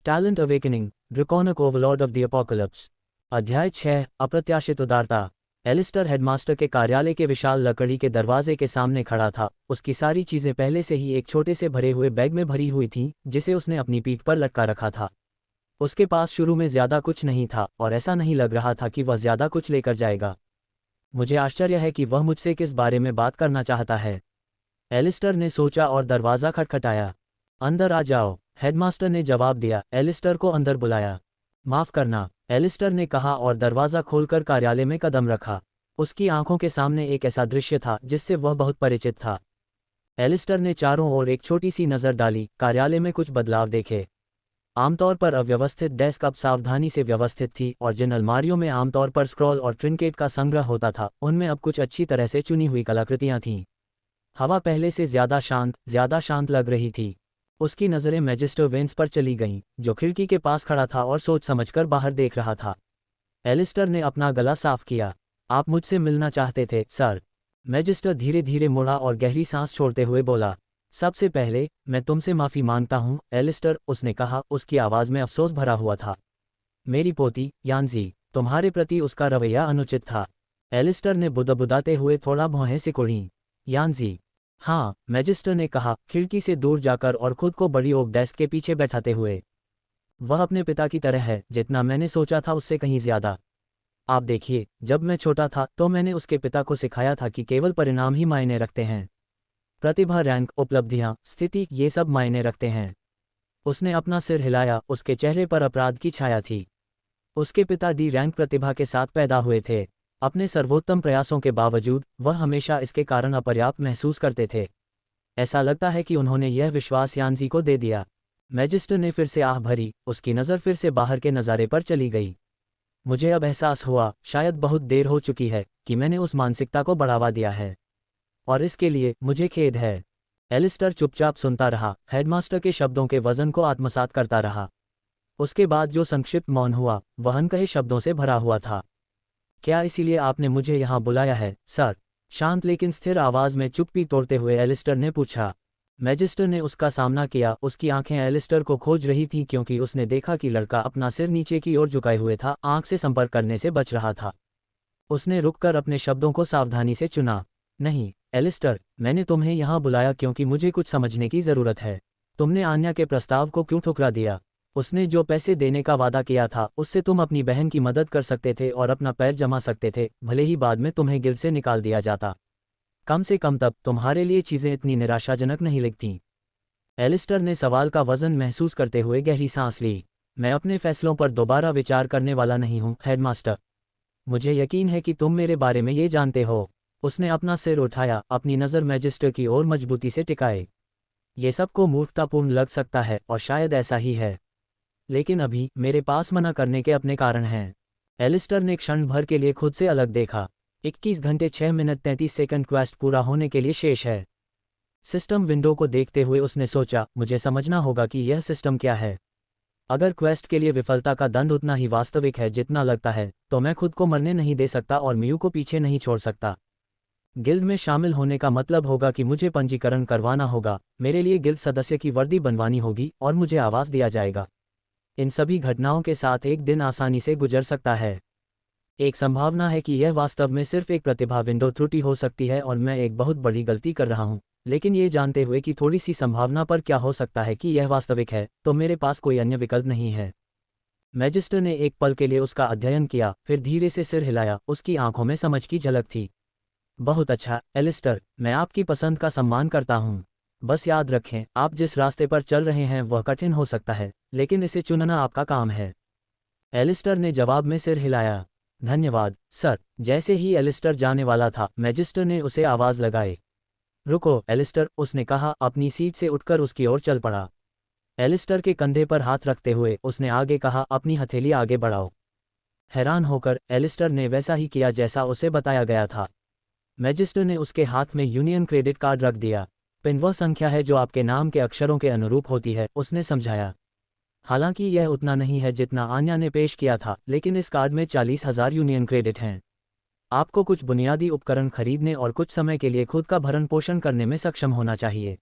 Talent awakening, draconic overlord of the apocalypse. अध्याय 6, अप्रत्याशित उदारता। एलिस्टर हेडमास्टर के कार्यालय के विशाल लकड़ी के दरवाजे के सामने खड़ा था। उसकी सारी चीज़ें पहले से ही एक छोटे से भरे हुए बैग में भरी हुई थीं, जिसे उसने अपनी पीठ पर लटका रखा था। उसके पास शुरू में ज़्यादा कुछ नहीं था और ऐसा नहीं लग रहा था कि वह ज़्यादा कुछ लेकर जाएगा। मुझे आश्चर्य है कि वह मुझसे किस बारे में बात करना चाहता है, एलिस्टर ने सोचा और दरवाज़ा खटखटाया। अंदर आ जाओ, हेडमास्टर ने जवाब दिया। एलिस्टर को अंदर बुलाया। माफ़ करना, एलिस्टर ने कहा और दरवाज़ा खोलकर कार्यालय में कदम रखा। उसकी आंखों के सामने एक ऐसा दृश्य था जिससे वह बहुत परिचित था। एलिस्टर ने चारों ओर एक छोटी सी नज़र डाली। कार्यालय में कुछ बदलाव देखे। आमतौर पर अव्यवस्थित डेस्क अब सावधानी से व्यवस्थित थी और जिन अलमारियों में आमतौर पर स्क्रॉल और ट्रिंकेट का संग्रह होता था, उनमें अब कुछ अच्छी तरह से चुनी हुई कलाकृतियां थीं। हवा पहले से ज़्यादा शांत लग रही थी। उसकी नज़रें मैजिस्टर वेंस पर चली गईं, जो खिड़की के पास खड़ा था और सोच समझकर बाहर देख रहा था। एलिस्टर ने अपना गला साफ किया। आप मुझसे मिलना चाहते थे, सर। मैजिस्टर धीरे धीरे मुड़ा और गहरी सांस छोड़ते हुए बोला। सबसे पहले मैं तुमसे माफ़ी मांगता हूँ, एलिस्टर, उसने कहा। उसकी आवाज़ में अफसोस भरा हुआ था। मेरी पोती यान्जी, तुम्हारे प्रति उसका रवैया अनुचित था। एलिस्टर ने बुदबुदाते हुए थोड़ा भौहें सिकुड़ीं। यान्जी? हाँ, मैजिस्टर ने कहा, खिड़की से दूर जाकर और खुद को बड़ी ओक डेस्क के पीछे बैठाते हुए। वह अपने पिता की तरह है, जितना मैंने सोचा था उससे कहीं ज़्यादा। आप देखिए, जब मैं छोटा था तो मैंने उसके पिता को सिखाया था कि केवल परिणाम ही मायने रखते हैं। प्रतिभा, रैंक, उपलब्धियां, स्थिति, ये सब मायने रखते हैं। उसने अपना सिर हिलाया। उसके चेहरे पर अपराध की छाया थी। उसके पिता डी रैंक प्रतिभा के साथ पैदा हुए थे। अपने सर्वोत्तम प्रयासों के बावजूद वह हमेशा इसके कारण अपर्याप्त महसूस करते थे। ऐसा लगता है कि उन्होंने यह विश्वास यान्जी को दे दिया। मैजिस्टर ने फिर से आह भरी। उसकी नज़र फिर से बाहर के नज़ारे पर चली गई। मुझे अब एहसास हुआ, शायद बहुत देर हो चुकी है, कि मैंने उस मानसिकता को बढ़ावा दिया है, और इसके लिए मुझे खेद है। एलिस्टर चुपचाप सुनता रहा, हेडमास्टर के शब्दों के वजन को आत्मसात करता रहा। उसके बाद जो संक्षिप्त मौन हुआ, वह अनकहे शब्दों से भरा हुआ था। क्या इसीलिए आपने मुझे यहाँ बुलाया है, सर? शांत लेकिन स्थिर आवाज़ में चुप्पी तोड़ते हुए एलिस्टर ने पूछा। मैजिस्टर ने उसका सामना किया। उसकी आंखें एलिस्टर को खोज रही थीं क्योंकि उसने देखा कि लड़का अपना सिर नीचे की ओर झुकाए हुए था, आंख से संपर्क करने से बच रहा था। उसने रुककर अपने शब्दों को सावधानी से चुना। नहीं, एलिस्टर, मैंने तुम्हें यहाँ बुलाया क्योंकि मुझे कुछ समझने की ज़रूरत है। तुमने आन्या के प्रस्ताव को क्यों ठुकरा दिया? उसने जो पैसे देने का वादा किया था, उससे तुम अपनी बहन की मदद कर सकते थे और अपना पैर जमा सकते थे, भले ही बाद में तुम्हें गिल्ड से निकाल दिया जाता। कम से कम तब तुम्हारे लिए चीज़ें इतनी निराशाजनक नहीं लगतीं। एलिस्टर ने सवाल का वजन महसूस करते हुए गहरी सांस ली। मैं अपने फैसलों पर दोबारा विचार करने वाला नहीं हूँ, हेडमास्टर। मुझे यकीन है कि तुम मेरे बारे में ये जानते हो। उसने अपना सिर उठाया, अपनी नज़र मैजिस्टर की ओर मजबूती से टिकाए। ये सबको मूर्खतापूर्ण लग सकता है और शायद ऐसा ही है, लेकिन अभी मेरे पास मना करने के अपने कारण हैं। एलिस्टर ने क्षण भर के लिए खुद से अलग देखा। 21 घंटे 6 मिनट 33 सेकंड क्वेस्ट पूरा होने के लिए शेष है। सिस्टम विंडो को देखते हुए उसने सोचा, मुझे समझना होगा कि यह सिस्टम क्या है। अगर क्वेस्ट के लिए विफलता का दंड उतना ही वास्तविक है जितना लगता है, तो मैं खुद को मरने नहीं दे सकता और मियू को पीछे नहीं छोड़ सकता। गिल्ड में शामिल होने का मतलब होगा कि मुझे पंजीकरण करवाना होगा, मेरे लिए गिल्ड सदस्य की वर्दी बनवानी होगी और मुझे आवास दिया जाएगा। इन सभी घटनाओं के साथ एक दिन आसानी से गुजर सकता है। एक संभावना है कि यह वास्तव में सिर्फ एक प्रतिभा विंडो त्रुटि हो सकती है और मैं एक बहुत बड़ी गलती कर रहा हूं, लेकिन ये जानते हुए कि थोड़ी सी संभावना पर क्या हो सकता है कि यह वास्तविक है, तो मेरे पास कोई अन्य विकल्प नहीं है। मैजिस्टर ने एक पल के लिए उसका अध्ययन किया, फिर धीरे से सिर हिलाया। उसकी आंखों में समझ की झलक थी। बहुत अच्छा, एलिस्टर, मैं आपकी पसंद का सम्मान करता हूँ। बस याद रखें, आप जिस रास्ते पर चल रहे हैं वह कठिन हो सकता है, लेकिन इसे चुनना आपका काम है। एलिस्टर ने जवाब में सिर हिलाया। धन्यवाद, सर। जैसे ही एलिस्टर जाने वाला था, मैजिस्टर ने उसे आवाज़ लगाई। रुको, एलिस्टर, उसने कहा, अपनी सीट से उठकर उसकी ओर चल पड़ा। एलिस्टर के कंधे पर हाथ रखते हुए उसने आगे कहा, अपनी हथेली आगे बढ़ाओ। हैरान होकर एलिस्टर ने वैसा ही किया जैसा उसे बताया गया था। मैजिस्टर ने उसके हाथ में यूनियन क्रेडिट कार्ड रख दिया। पिन वह संख्या है जो आपके नाम के अक्षरों के अनुरूप होती है, उसने समझाया। हालांकि यह उतना नहीं है जितना आन्या ने पेश किया था, लेकिन इस कार्ड में 40,000 यूनियन क्रेडिट हैं। आपको कुछ बुनियादी उपकरण खरीदने और कुछ समय के लिए खुद का भरण पोषण करने में सक्षम होना चाहिए।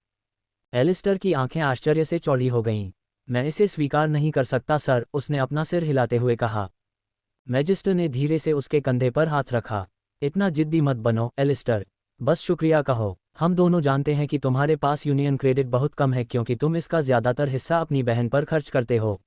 एलिस्टर की आंखें आश्चर्य से चौड़ी हो गईं। मैं इसे स्वीकार नहीं कर सकता सर, उसने अपना सिर हिलाते हुए कहा। मैजिस्टर ने धीरे से उसके कंधे पर हाथ रखा। इतना जिद्दी मत बनो एलिस्टर, बस शुक्रिया कहो। हम दोनों जानते हैं कि तुम्हारे पास यूनियन क्रेडिट बहुत कम है क्योंकि तुम इसका ज़्यादातर हिस्सा अपनी बहन पर खर्च करते हो।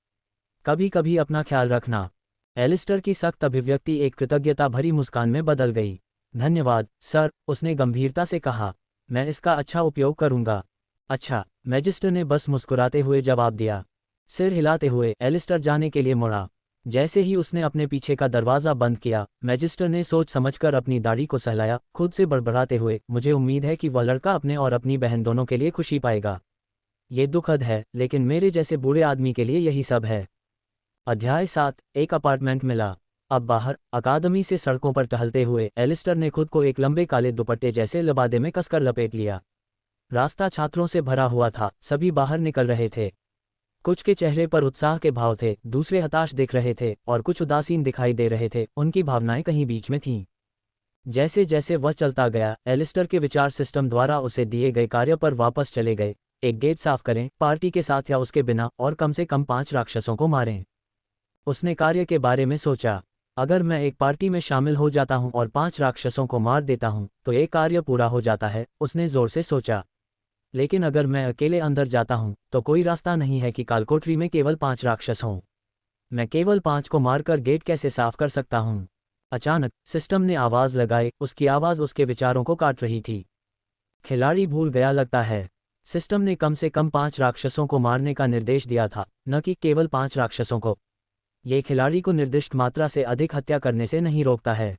कभी कभी अपना ख्याल रखना। एलिस्टर की सख्त अभिव्यक्ति एक कृतज्ञता भरी मुस्कान में बदल गई। धन्यवाद सर, उसने गंभीरता से कहा। मैं इसका अच्छा उपयोग करूंगा। अच्छा, मैजिस्टर ने बस मुस्कुराते हुए जवाब दिया। सिर हिलाते हुए एलिस्टर जाने के लिए मुड़ा। जैसे ही उसने अपने पीछे का दरवाज़ा बंद किया, मैजिस्टर ने सोच समझकर अपनी दाढ़ी को सहलाया, खुद से बड़बड़ाते हुए, मुझे उम्मीद है कि वह लड़का अपने और अपनी बहन दोनों के लिए खुशी पाएगा। ये दुखद है, लेकिन मेरे जैसे बूढ़े आदमी के लिए यही सब है। अध्याय 7। एक अपार्टमेंट मिला। अब बाहर अकादमी से सड़कों पर टहलते हुए एलिस्टर ने खुद को एक लंबे काले दुपट्टे जैसे लबादे में कसकर लपेट लिया। रास्ता छात्रों से भरा हुआ था, सभी बाहर निकल रहे थे। कुछ के चेहरे पर उत्साह के भाव थे, दूसरे हताश दिख रहे थे और कुछ उदासीन दिखाई दे रहे थे। उनकी भावनाएं कहीं बीच में थीं। जैसे जैसे वह चलता गया, एलिस्टर के विचार सिस्टम द्वारा उसे दिए गए कार्य पर वापस चले गए। एक गेट साफ करें, पार्टी के साथ या उसके बिना, और कम से कम 5 राक्षसों को मारें। उसने कार्य के बारे में सोचा। अगर मैं एक पार्टी में शामिल हो जाता हूं और 5 राक्षसों को मार देता हूं तो एक कार्य पूरा हो जाता है, उसने जोर से सोचा। लेकिन अगर मैं अकेले अंदर जाता हूं तो कोई रास्ता नहीं है कि कालकोठरी में केवल 5 राक्षस हों। मैं केवल 5 को मारकर गेट कैसे साफ कर सकता हूं? अचानक सिस्टम ने आवाज लगाई, उसकी आवाज उसके विचारों को काट रही थी। खिलाड़ी भूल गया लगता है। सिस्टम ने कम से कम 5 राक्षसों को मारने का निर्देश दिया था, न कि केवल 5 राक्षसों को। ये खिलाड़ी को निर्दिष्ट मात्रा से अधिक हत्या करने से नहीं रोकता है।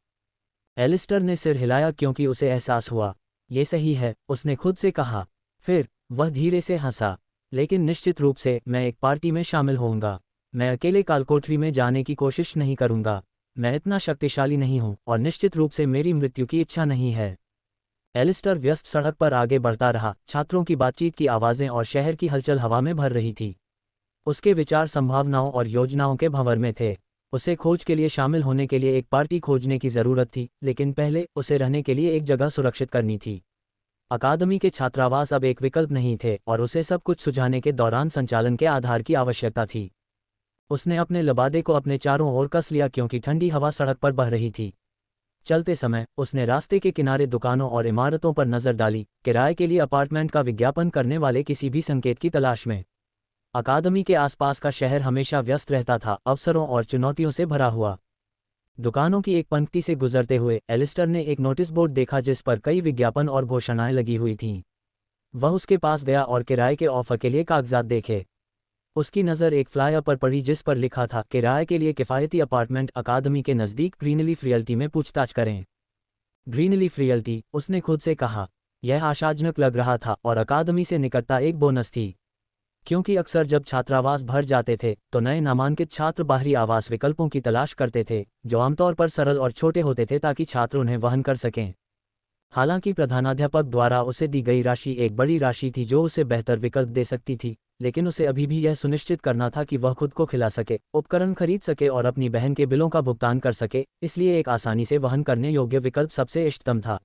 एलिस्टर ने सिर हिलाया क्योंकि उसे एहसास हुआ। ये सही है, उसने खुद से कहा। फिर वह धीरे से हंसा। लेकिन निश्चित रूप से मैं एक पार्टी में शामिल होऊंगा। मैं अकेले कालकोठरी में जाने की कोशिश नहीं करूंगा। मैं इतना शक्तिशाली नहीं हूं और निश्चित रूप से मेरी मृत्यु की इच्छा नहीं है। एलिस्टर व्यस्त सड़क पर आगे बढ़ता रहा। छात्रों की बातचीत की आवाज़ें और शहर की हलचल हवा में भर रही थी। उसके विचार संभावनाओं और योजनाओं के भंवर में थे। उसे खोज के लिए शामिल होने के लिए एक पार्टी खोजने की ज़रूरत थी, लेकिन पहले उसे रहने के लिए एक जगह सुरक्षित करनी थी। अकादमी के छात्रावास अब एक विकल्प नहीं थे और उसे सब कुछ सुझाने के दौरान संचालन के आधार की आवश्यकता थी। उसने अपने लबादे को अपने चारों ओर कस लिया क्योंकि ठंडी हवा सड़क पर बह रही थी। चलते समय उसने रास्ते के किनारे दुकानों और इमारतों पर नज़र डाली, किराए के लिए अपार्टमेंट का विज्ञापन करने वाले किसी भी संकेत की तलाश में। अकादमी के आसपास का शहर हमेशा व्यस्त रहता था, अवसरों और चुनौतियों से भरा हुआ। दुकानों की एक पंक्ति से गुजरते हुए एलिस्टर ने एक नोटिस बोर्ड देखा जिस पर कई विज्ञापन और घोषणाएं लगी हुई थीं। वह उसके पास गया और किराए के ऑफर के लिए कागजात देखे। उसकी नज़र एक फ्लायर पर पड़ी जिस पर लिखा था, किराए के लिए किफ़ायती अपार्टमेंट अकादमी के नज़दीक ग्रीनलीफ रियल्टी में पूछताछ करें। ग्रीनलीफ रियल्टी, उसने खुद से कहा। यह आशाजनक लग रहा था और अकादमी से निकटता एक बोनस थी, क्योंकि अक्सर जब छात्रावास भर जाते थे तो नए नामांकित छात्र बाहरी आवास विकल्पों की तलाश करते थे, जो आमतौर पर सरल और छोटे होते थे ताकि छात्र उन्हें वहन कर सकें। हालांकि प्रधानाध्यापक द्वारा उसे दी गई राशि एक बड़ी राशि थी जो उसे बेहतर विकल्प दे सकती थी, लेकिन उसे अभी भी यह सुनिश्चित करना था कि वह खुद को खिला सके, उपकरण खरीद सके और अपनी बहन के बिलों का भुगतान कर सके, इसलिए एक आसानी से वहन करने योग्य विकल्प सबसे इष्टतम था।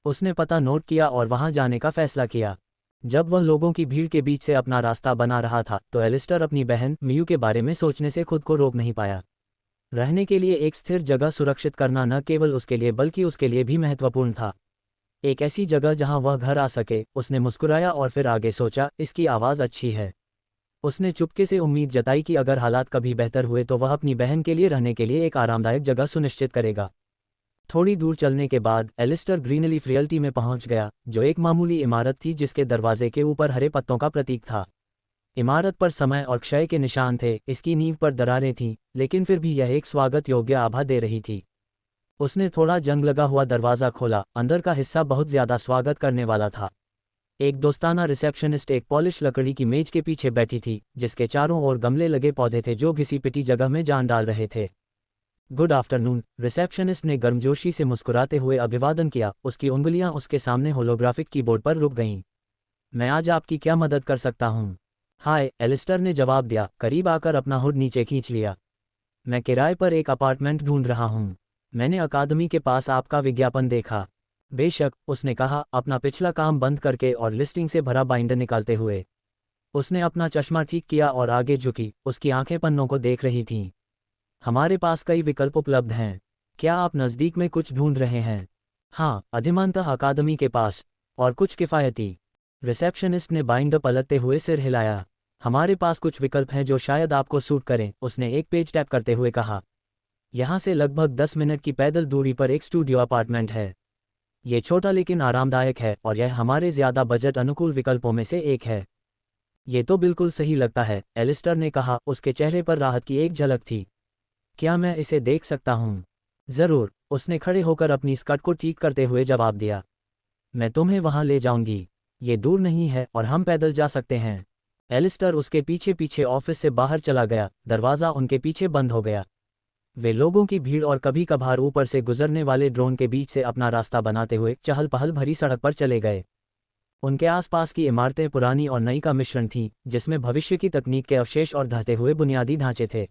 उसने पता नोट किया और वहां जाने का फैसला किया। जब वह लोगों की भीड़ के बीच से अपना रास्ता बना रहा था तो एलिस्टर अपनी बहन मियू के बारे में सोचने से खुद को रोक नहीं पाया। रहने के लिए एक स्थिर जगह सुरक्षित करना न केवल उसके लिए बल्कि उसके लिए भी महत्वपूर्ण था। एक ऐसी जगह जहां वह घर आ सके। उसने मुस्कुराया और फिर आगे सोचा, इसकी आवाज़ अच्छी है। उसने चुपके से उम्मीद जताई कि अगर हालात कभी बेहतर हुए तो वह अपनी बहन के लिए रहने के लिए एक आरामदायक जगह सुनिश्चित करेगा। थोड़ी दूर चलने के बाद एलिस्टर ग्रीनलीफ रियल्टी में पहुंच गया, जो एक मामूली इमारत थी जिसके दरवाजे के ऊपर हरे पत्तों का प्रतीक था। इमारत पर समय और क्षय के निशान थे, इसकी नींव पर दरारें थीं, लेकिन फिर भी यह एक स्वागत योग्य आभा दे रही थी। उसने थोड़ा जंग लगा हुआ दरवाज़ा खोला। अंदर का हिस्सा बहुत ज़्यादा स्वागत करने वाला था। एक दोस्ताना रिसेप्शनिस्ट एक पॉलिश लकड़ी की मेज के पीछे बैठी थी, जिसके चारों ओर गमले लगे पौधे थे जो घिसी पिटी जगह में जान डाल रहे थे। गुड आफ्टरनून, रिसेप्शनिस्ट ने गर्मजोशी से मुस्कुराते हुए अभिवादन किया। उसकी उंगलियां उसके सामने होलोग्राफिक कीबोर्ड पर रुक गईं। मैं आज आपकी क्या मदद कर सकता हूं? हाय, एलिस्टर ने जवाब दिया, करीब आकर अपना हुड नीचे खींच लिया। मैं किराए पर एक अपार्टमेंट ढूंढ रहा हूं। मैंने अकादमी के पास आपका विज्ञापन देखा। बेशक, उसने कहा, अपना पिछला काम बंद करके और लिस्टिंग से भरा बाइंडर निकालते हुए। उसने अपना चश्मा ठीक किया और आगे झुकी, उसकी आंखें पन्नों को देख रही थीं। हमारे पास कई विकल्प उपलब्ध हैं। क्या आप नज़दीक में कुछ ढूंढ रहे हैं? हाँ, अधिमानतः अकादमी के पास। और कुछ किफ़ायती? रिसेप्शनिस्ट ने बाइंडर पलटते हुए सिर हिलाया। हमारे पास कुछ विकल्प हैं जो शायद आपको सूट करें, उसने एक पेज टैप करते हुए कहा। यहाँ से लगभग 10 मिनट की पैदल दूरी पर एक स्टूडियो अपार्टमेंट है। ये छोटा लेकिन आरामदायक है और यह हमारे ज़्यादा बजट अनुकूल विकल्पों में से एक है। ये तो बिल्कुल सही लगता है, एलिस्टर ने कहा, उसके चेहरे पर राहत की एक झलक थी। क्या मैं इसे देख सकता हूँ? ज़रूर, उसने खड़े होकर अपनी स्कर्ट को ठीक करते हुए जवाब दिया। मैं तुम्हें वहाँ ले जाऊंगी। ये दूर नहीं है और हम पैदल जा सकते हैं। एलिस्टर उसके पीछे पीछे ऑफिस से बाहर चला गया, दरवाज़ा उनके पीछे बंद हो गया। वे लोगों की भीड़ और कभी कभार ऊपर से गुजरने वाले ड्रोन के बीच से अपना रास्ता बनाते हुए चहल पहल भरी सड़क पर चले गए। उनके आसपास की इमारतें पुरानी और नई का मिश्रण थीं, जिसमें भविष्य की तकनीक के अवशेष और ढहते हुए बुनियादी ढांचे थे।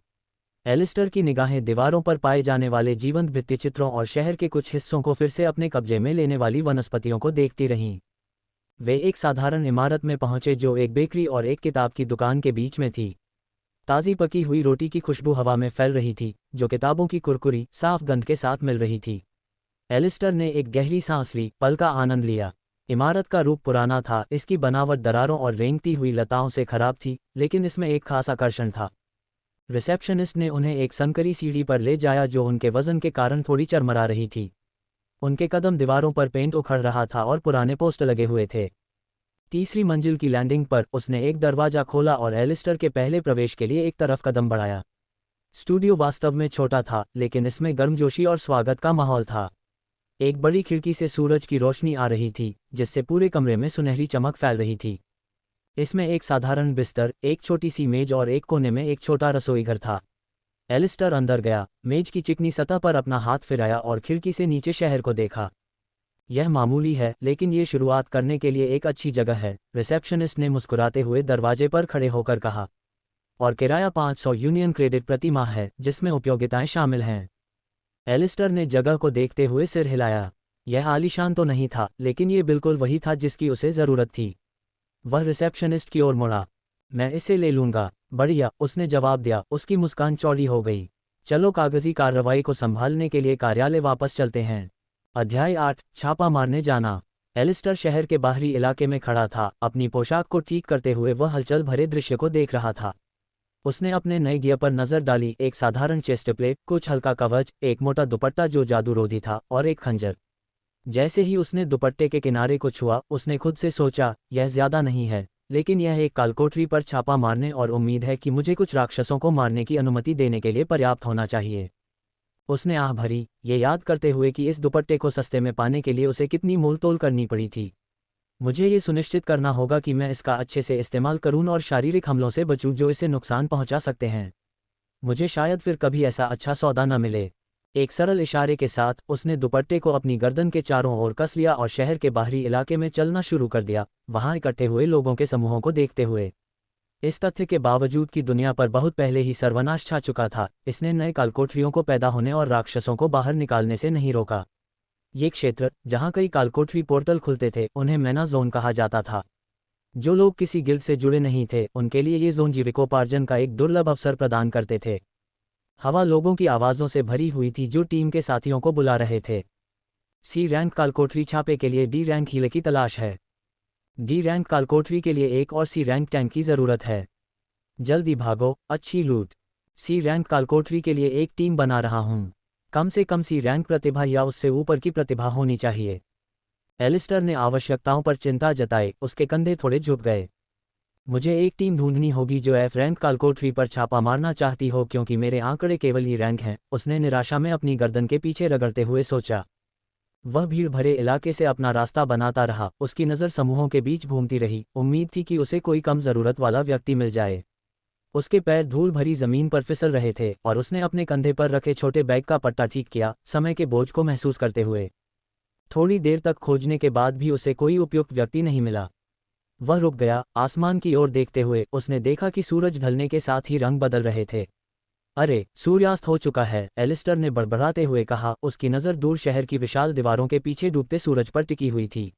एलिस्टर की निगाहें दीवारों पर पाए जाने वाले जीवंत भित्तिचित्रों और शहर के कुछ हिस्सों को फिर से अपने कब्जे में लेने वाली वनस्पतियों को देखती रहीं। वे एक साधारण इमारत में पहुंचे जो एक बेकरी और एक किताब की दुकान के बीच में थी। ताज़ी पकी हुई रोटी की खुशबू हवा में फैल रही थी, जो किताबों की कुरकुरी, साफ गंध के साथ मिल रही थी। एलिस्टर ने एक गहरी सांस ली, पल का आनंद लिया। इमारत का रूप पुराना था, इसकी बनावट दरारों और रेंगती हुई लताओं से खराब थी, लेकिन इसमें एक खास आकर्षण था। रिसेप्शनिस्ट ने उन्हें एक संकरी सीढ़ी पर ले जाया जो उनके वजन के कारण थोड़ी चरमरा रही थी। उनके कदम दीवारों पर पेंट उखड़ रहा था और पुराने पोस्टर लगे हुए थे। तीसरी मंजिल की लैंडिंग पर उसने एक दरवाज़ा खोला और एलिस्टर के पहले प्रवेश के लिए एक तरफ कदम बढ़ाया। स्टूडियो वास्तव में छोटा था, लेकिन इसमें गर्मजोशी और स्वागत का माहौल था। एक बड़ी खिड़की से सूरज की रोशनी आ रही थी, जिससे पूरे कमरे में सुनहरी चमक फैल रही थी। इसमें एक साधारण बिस्तर, एक छोटी सी मेज और एक कोने में एक छोटा रसोई घर था। एलिस्टर अंदर गया, मेज की चिकनी सतह पर अपना हाथ फिराया और खिड़की से नीचे शहर को देखा। यह मामूली है, लेकिन ये शुरुआत करने के लिए एक अच्छी जगह है, रिसेप्शनिस्ट ने मुस्कुराते हुए दरवाजे पर खड़े होकर कहा। और किराया 500 यूनियन क्रेडिट प्रति माह है, जिसमें उपयोगिताएं शामिल हैं। एलिस्टर ने जगह को देखते हुए सिर हिलाया। यह आलीशान तो नहीं था, लेकिन ये बिल्कुल वही था जिसकी उसे ज़रूरत थी। वह रिसेप्शनिस्ट की ओर मुड़ा। मैं इसे ले लूँगा। बढ़िया, उसने जवाब दिया, उसकी मुस्कान चौड़ी हो गई। चलो कागजी कार्रवाई को संभालने के लिए कार्यालय वापस चलते हैं। अध्याय 8, छापा मारने जाना। एलिस्टर शहर के बाहरी इलाके में खड़ा था, अपनी पोशाक को ठीक करते हुए वह हलचल भरे दृश्य को देख रहा था। उसने अपने नए गियर पर नज़र डाली, एक साधारण चेस्ट प्लेट, कुछ हल्का कवच, एक मोटा दुपट्टा जो जादूरोधी था, और एक खंजर। जैसे ही उसने दुपट्टे के किनारे को छुआ, उसने खुद से सोचा, यह ज़्यादा नहीं है, लेकिन यह एक कालकोठरी पर छापा मारने और उम्मीद है कि मुझे कुछ राक्षसों को मारने की अनुमति देने के लिए पर्याप्त होना चाहिए। उसने आह भरी, ये याद करते हुए कि इस दुपट्टे को सस्ते में पाने के लिए उसे कितनी मोलतोल करनी पड़ी थी। मुझे ये सुनिश्चित करना होगा कि मैं इसका अच्छे से इस्तेमाल करूं और शारीरिक हमलों से बचूं जो इसे नुकसान पहुंचा सकते हैं। मुझे शायद फिर कभी ऐसा अच्छा सौदा न मिले। एक सरल इशारे के साथ उसने दुपट्टे को अपनी गर्दन के चारों ओर कस लिया और शहर के बाहरी इलाके में चलना शुरू कर दिया, वहां इकट्ठे हुए लोगों के समूहों को देखते हुए। इस तथ्य के बावजूद कि दुनिया पर बहुत पहले ही सर्वनाश छा चुका था, इसने नए कालकोठरियों को पैदा होने और राक्षसों को बाहर निकालने से नहीं रोका। ये क्षेत्र, जहां कई कालकोठरी पोर्टल खुलते थे, उन्हें मैना जोन कहा जाता था। जो लोग किसी गिल्ड से जुड़े नहीं थे, उनके लिए ये जोन जीविकोपार्जन का एक दुर्लभ अवसर प्रदान करते थे। हवा लोगों की आवाज़ों से भरी हुई थी जो टीम के साथियों को बुला रहे थे। सी रैंक कालकोठरी छापे के लिए डी रैंक हीले की तलाश है। डी रैंक कालकोठरी के लिए एक और सी रैंक टैंक की ज़रूरत है। जल्दी भागो, अच्छी लूट। सी रैंक कालकोठरी के लिए एक टीम बना रहा हूँ। कम से कम सी रैंक प्रतिभा या उससे ऊपर की प्रतिभा होनी चाहिए। एलिस्टर ने आवश्यकताओं पर चिंता जताई, उसके कंधे थोड़े झुक गए। मुझे एक टीम ढूंढनी होगी जो एफ रैंक कालकोठरी पर छापा मारना चाहती हो, क्योंकि मेरे आंकड़े केवल ई रैंक हैं, उसने निराशा में अपनी गर्दन के पीछे रगड़ते हुए सोचा। वह भीड़ भरे इलाके से अपना रास्ता बनाता रहा, उसकी नज़र समूहों के बीच घूमती रही, उम्मीद थी कि उसे कोई कम ज़रूरत वाला व्यक्ति मिल जाए। उसके पैर धूल भरी ज़मीन पर फिसल रहे थे और उसने अपने कंधे पर रखे छोटे बैग का पट्टा ठीक किया, समय के बोझ को महसूस करते हुए। थोड़ी देर तक खोजने के बाद भी उसे कोई उपयुक्त व्यक्ति नहीं मिला। वह रुक गया, आसमान की ओर देखते हुए। उसने देखा कि सूरज ढलने के साथ ही रंग बदल रहे थे। अरे, सूर्यास्त हो चुका है, एलिस्टर ने बड़बड़ाते हुए कहा, उसकी नज़र दूर शहर की विशाल दीवारों के पीछे डूबते सूरज पर टिकी हुई थी।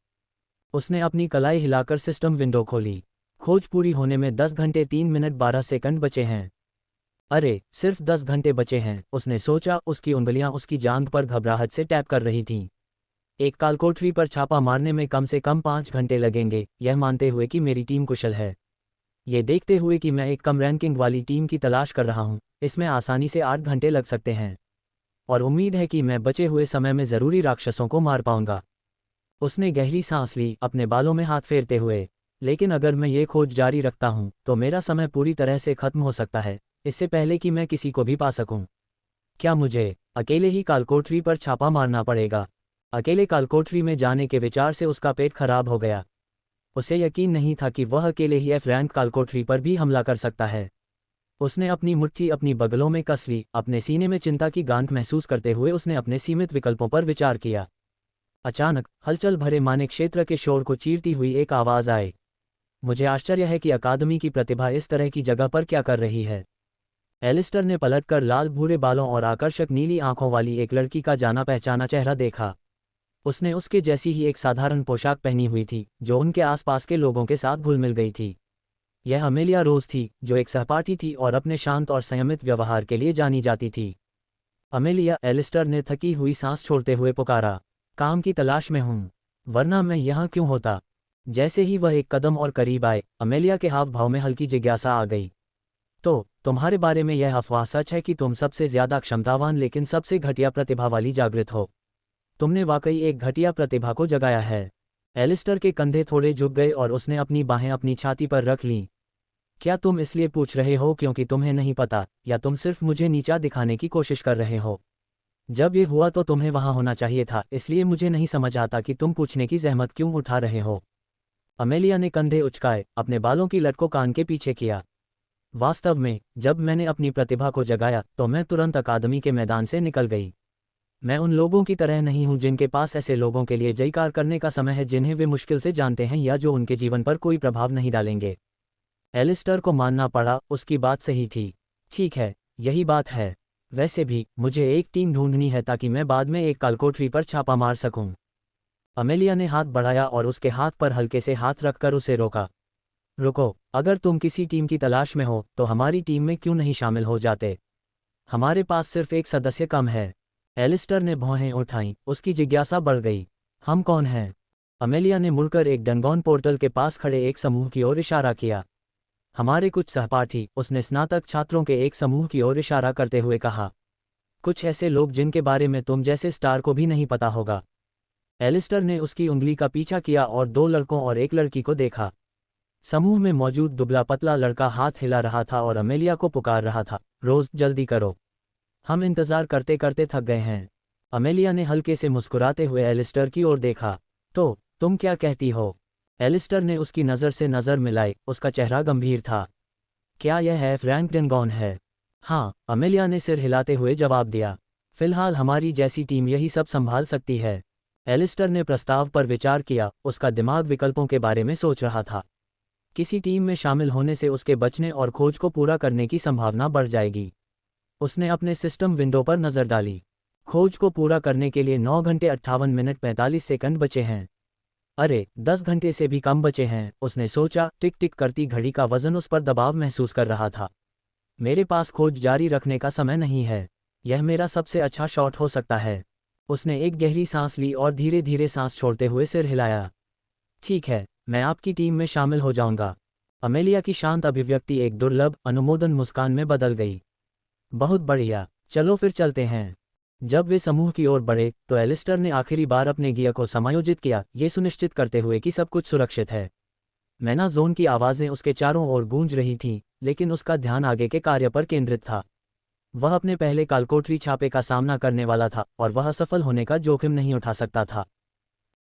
उसने अपनी कलाई हिलाकर सिस्टम विंडो खोली। खोज पूरी होने में 10 घंटे 3 मिनट 12 सेकंड बचे हैं। अरे, सिर्फ 10 घंटे बचे हैं, उसने सोचा। उसकी उंगलियां उसकी जांघ पर घबराहट से टैप कर रही थीं। एक कालकोठरी पर छापा मारने में कम से कम 5 घंटे लगेंगे, यह मानते हुए कि मेरी टीम कुशल है। ये देखते हुए कि मैं एक कम रैंकिंग वाली टीम की तलाश कर रहा हूँ, इसमें आसानी से 8 घंटे लग सकते हैं। और उम्मीद है कि मैं बचे हुए समय में ज़रूरी राक्षसों को मार पाऊंगा। उसने गहरी सांस ली, अपने बालों में हाथ फेरते हुए। लेकिन अगर मैं ये खोज जारी रखता हूँ तो मेरा समय पूरी तरह से खत्म हो सकता है, इससे पहले कि मैं किसी को भी पा सकूं। क्या मुझे अकेले ही कालकोठरी पर छापा मारना पड़ेगा? अकेले कालकोठरी में जाने के विचार से उसका पेट खराब हो गया। उसे यकीन नहीं था कि वह अकेले ही एफ रैंक कालकोठरी पर भी हमला कर सकता है। उसने अपनी मुट्ठी अपनी बगलों में कस ली, अपने सीने में चिंता की गांठ महसूस करते हुए उसने अपने सीमित विकल्पों पर विचार किया। अचानक हलचल भरे माने क्षेत्र के शोर को चीरती हुई एक आवाज़ आई। मुझे आश्चर्य है कि अकादमी की प्रतिभा इस तरह की जगह पर क्या कर रही है। एलिस्टर ने पलटकर लाल भूरे बालों और आकर्षक नीली आंखों वाली एक लड़की का जाना पहचाना चेहरा देखा। उसने उसके जैसी ही एक साधारण पोशाक पहनी हुई थी, जो उनके आसपास के लोगों के साथ घुल मिल गई थी। यह अमेलिया रोज थी, जो एक सहपाठी थी और अपने शांत और संयमित व्यवहार के लिए जानी जाती थी। अमेलिया, एलिस्टर ने थकी हुई सांस छोड़ते हुए पुकारा। काम की तलाश में हूँ, वरना मैं यहाँ क्यों होता? जैसे ही वह एक कदम और करीब आए, अमेलिया के हाव भाव में हल्की जिज्ञासा आ गई। तो तुम्हारे बारे में यह अफवाह सच है कि तुम सबसे ज्यादा क्षमतावान लेकिन सबसे घटिया प्रतिभा वाली जागृत हो? तुमने वाकई एक घटिया प्रतिभा को जगाया है। एलिस्टर के कंधे थोड़े झुक गए और उसने अपनी बाहें अपनी छाती पर रख लीं। क्या तुम इसलिए पूछ रहे हो क्योंकि तुम्हें नहीं पता, या तुम सिर्फ मुझे नीचा दिखाने की कोशिश कर रहे हो? जब ये हुआ तो तुम्हें वहां होना चाहिए था, इसलिए मुझे नहीं समझ आता कि तुम पूछने की जहमत क्यों उठा रहे हो। अमेलिया ने कंधे उचकाए, अपने बालों की लट को कान के पीछे किया। वास्तव में जब मैंने अपनी प्रतिभा को जगाया तो मैं तुरंत अकादमी के मैदान से निकल गई। मैं उन लोगों की तरह नहीं हूं जिनके पास ऐसे लोगों के लिए जयकार करने का समय है जिन्हें वे मुश्किल से जानते हैं या जो उनके जीवन पर कोई प्रभाव नहीं डालेंगे। एलिस्टर को मानना पड़ा, उसकी बात सही थी। ठीक है, यही बात है। वैसे भी मुझे एक टीम ढूंढनी है ताकि मैं बाद में एक कालकोठरी पर छापा मार सकूं। अमेलिया ने हाथ बढ़ाया और उसके हाथ पर हल्के से हाथ रखकर उसे रोका। रुको, अगर तुम किसी टीम की तलाश में हो तो हमारी टीम में क्यों नहीं शामिल हो जाते? हमारे पास सिर्फ एक सदस्य कम है। एलिस्टर ने भौहें उठाईं, उसकी जिज्ञासा बढ़ गई। हम कौन हैं? अमेलिया ने मुड़कर एक डंगॉन पोर्टल के पास खड़े एक समूह की ओर इशारा किया। हमारे कुछ सहपाठी, उसने स्नातक छात्रों के एक समूह की ओर इशारा करते हुए कहा। कुछ ऐसे लोग जिनके बारे में तुम जैसे स्टार को भी नहीं पता होगा। एलिस्टर ने उसकी उंगली का पीछा किया और 2 लड़कों और एक लड़की को देखा। समूह में मौजूद दुबला पतला लड़का हाथ हिला रहा था और अमेलिया को पुकार रहा था, रोज जल्दी करो, हम इंतजार करते करते थक गए हैं। अमेलिया ने हल्के से मुस्कुराते हुए एलिस्टर की ओर देखा। तो तुम क्या कहती हो? एलिस्टर ने उसकी नज़र से नज़र मिलाई, उसका चेहरा गंभीर था। क्या यह एफ रैंक डंगॉन है? हाँ, अमेलिया ने सिर हिलाते हुए जवाब दिया। फिलहाल हमारी जैसी टीम यही सब संभाल सकती है। एलिस्टर ने प्रस्ताव पर विचार किया, उसका दिमाग विकल्पों के बारे में सोच रहा था। किसी टीम में शामिल होने से उसके बचने और खोज को पूरा करने की संभावना बढ़ जाएगी। उसने अपने सिस्टम विंडो पर नज़र डाली। खोज को पूरा करने के लिए 9 घंटे 58 मिनट 45 सेकंड बचे हैं। अरे, 10 घंटे से भी कम बचे हैं, उसने सोचा। टिक टिक करती घड़ी का वजन उस पर दबाव महसूस कर रहा था। मेरे पास खोज जारी रखने का समय नहीं है। यह मेरा सबसे अच्छा शॉट हो सकता है। उसने एक गहरी सांस ली और धीरे धीरे सांस छोड़ते हुए सिर हिलाया। ठीक है, मैं आपकी टीम में शामिल हो जाऊंगा। अमेलिया की शांत अभिव्यक्ति एक दुर्लभ अनुमोदन मुस्कान में बदल गई। बहुत बढ़िया, चलो फिर चलते हैं। जब वे समूह की ओर बढ़े तो एलिस्टर ने आखिरी बार अपने गियर को समायोजित किया, ये सुनिश्चित करते हुए कि सब कुछ सुरक्षित है। मैना जोन की आवाज़ें उसके चारों ओर गूंज रही थीं, लेकिन उसका ध्यान आगे के कार्य पर केंद्रित था। वह अपने पहले कालकोठरी छापे का सामना करने वाला था और वह असफल होने का जोखिम नहीं उठा सकता था।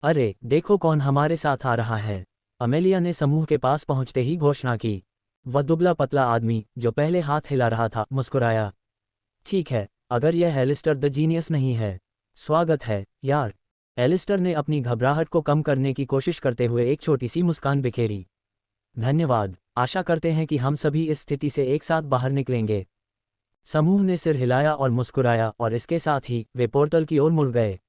अरे, देखो कौन हमारे साथ आ रहा है, अमेलिया ने समूह के पास पहुंचते ही घोषणा की। वह दुबला पतला आदमी, जो पहले हाथ हिला रहा था, मुस्कुराया। ठीक है, अगर यह एलिस्टर द जीनियस नहीं है। स्वागत है, यार। एलिस्टर ने अपनी घबराहट को कम करने की कोशिश करते हुए एक छोटी सी मुस्कान बिखेरी। धन्यवाद, आशा करते हैं कि हम सभी इस स्थिति से एक साथ बाहर निकलेंगे। समूह ने सिर हिलाया और मुस्कुराया और इसके साथ ही वे पोर्टल की ओर मुड़ गए।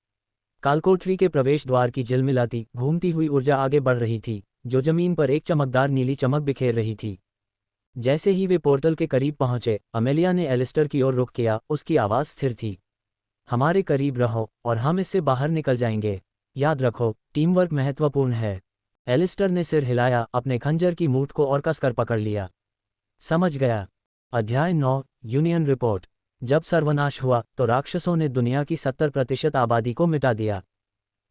कालकोठरी के प्रवेश द्वार की झिलमिलाती घूमती हुई ऊर्जा आगे बढ़ रही थी, जो जमीन पर एक चमकदार नीली चमक बिखेर रही थी। जैसे ही वे पोर्टल के करीब पहुंचे, अमेलिया ने एलिस्टर की ओर रुख किया। उसकी आवाज़ स्थिर थी। हमारे करीब रहो और हम इससे बाहर निकल जाएंगे। याद रखो, टीम वर्क महत्वपूर्ण है। एलिस्टर ने सिर हिलाया, अपने खंजर की मूठ को और कसकर पकड़ लिया। समझ गया। अध्याय 9, यूनियन रिपोर्ट। जब सर्वनाश हुआ तो राक्षसों ने दुनिया की 70% आबादी को मिटा दिया।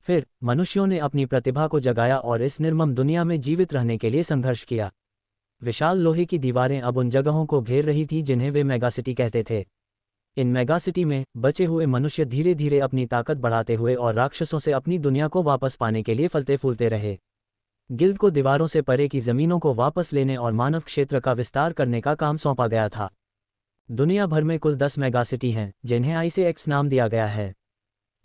फिर मनुष्यों ने अपनी प्रतिभा को जगाया और इस निर्मम दुनिया में जीवित रहने के लिए संघर्ष किया। विशाल लोहे की दीवारें अब उन जगहों को घेर रही थीं जिन्हें वे मेगासिटी कहते थे। इन मेगासिटी में बचे हुए मनुष्य धीरे धीरे अपनी ताकत बढ़ाते हुए और राक्षसों से अपनी दुनिया को वापस पाने के लिए फलते फूलते रहे। गिल्ड को दीवारों से परे की जमीनों को वापस लेने और मानव क्षेत्र का विस्तार करने का काम सौंपा गया था। दुनिया भर में कुल 10 मेगासिटी हैं, जिन्हें आई से एक्स नाम दिया गया है।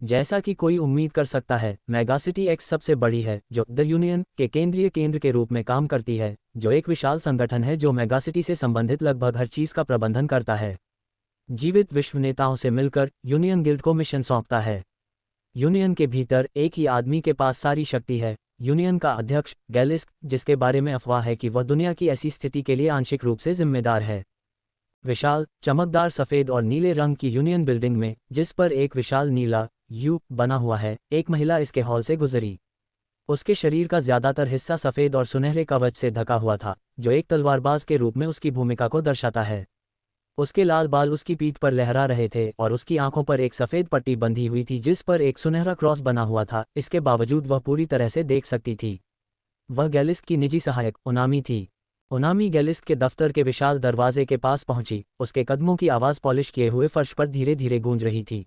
जैसा कि कोई उम्मीद कर सकता है, मेगासिटी एक्स सबसे बड़ी है, जो द यूनियन के केंद्रीय केंद्र के रूप में काम करती है, जो एक विशाल संगठन है जो मेगासिटी से संबंधित लगभग हर चीज़ का प्रबंधन करता है। जीवित विश्व नेताओं से मिलकर यूनियन गिल्ड को मिशन सौंपता है। यूनियन के भीतर एक ही आदमी के पास सारी शक्ति है, यूनियन का अध्यक्ष गैलिस्क, जिसके बारे में अफवाह है कि वह दुनिया की ऐसी स्थिति के लिए आंशिक रूप से जिम्मेदार है। विशाल, चमकदार सफ़ेद और नीले रंग की यूनियन बिल्डिंग में, जिस पर एक विशाल नीला यू बना हुआ है, एक महिला इसके हॉल से गुजरी। उसके शरीर का ज्यादातर हिस्सा सफ़ेद और सुनहरे कवच से ढका हुआ था, जो एक तलवारबाज के रूप में उसकी भूमिका को दर्शाता है। उसके लाल बाल उसकी पीठ पर लहरा रहे थे और उसकी आंखों पर एक सफ़ेद पट्टी बंधी हुई थी जिस पर एक सुनहरा क्रॉस बना हुआ था। इसके बावजूद वह पूरी तरह से देख सकती थी। वह गैलिस्क की निजी सहायक ओनामी थी। ओनामी गैलिस्क के दफ्तर के विशाल दरवाजे के पास पहुंची। उसके कदमों की आवाज़ पॉलिश किए हुए फर्श पर धीरे धीरे गूंज रही थी।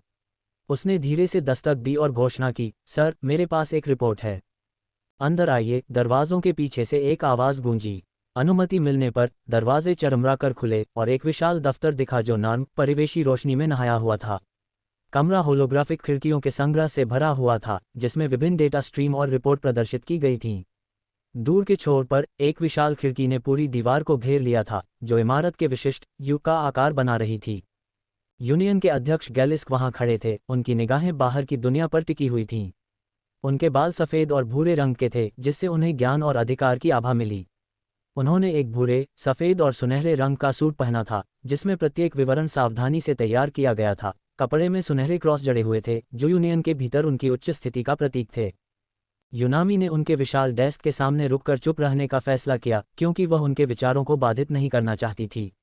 उसने धीरे से दस्तक दी और घोषणा की, सर, मेरे पास एक रिपोर्ट है। अंदर आइए। दरवाजों के पीछे से एक आवाज़ गूंजी। अनुमति मिलने पर दरवाजे चरमरा कर खुले और एक विशाल दफ्तर दिखा जो नर्म, परिवेशी रोशनी में नहाया हुआ था। कमरा होलोग्राफिक खिड़कियों के संग्रह से भरा हुआ था, जिसमें विभिन्न डेटा स्ट्रीम और रिपोर्ट प्रदर्शित की गई थीं। दूर के छोर पर एक विशाल खिड़की ने पूरी दीवार को घेर लिया था, जो इमारत के विशिष्ट यू का आकार बना रही थी। यूनियन के अध्यक्ष गैलिस्क वहां खड़े थे। उनकी निगाहें बाहर की दुनिया पर टिकी हुई थीं। उनके बाल सफ़ेद और भूरे रंग के थे, जिससे उन्हें ज्ञान और अधिकार की आभा मिली। उन्होंने एक भूरे, सफ़ेद और सुनहरे रंग का सूट पहना था, जिसमें प्रत्येक विवरण सावधानी से तैयार किया गया था। कपड़े में सुनहरे क्रॉस जड़े हुए थे, जो यूनियन के भीतर उनकी उच्च स्थिति का प्रतीक थे। यूनामी ने उनके विशाल डेस्क के सामने रुककर चुप रहने का फैसला किया, क्योंकि वह उनके विचारों को बाधित नहीं करना चाहती थी।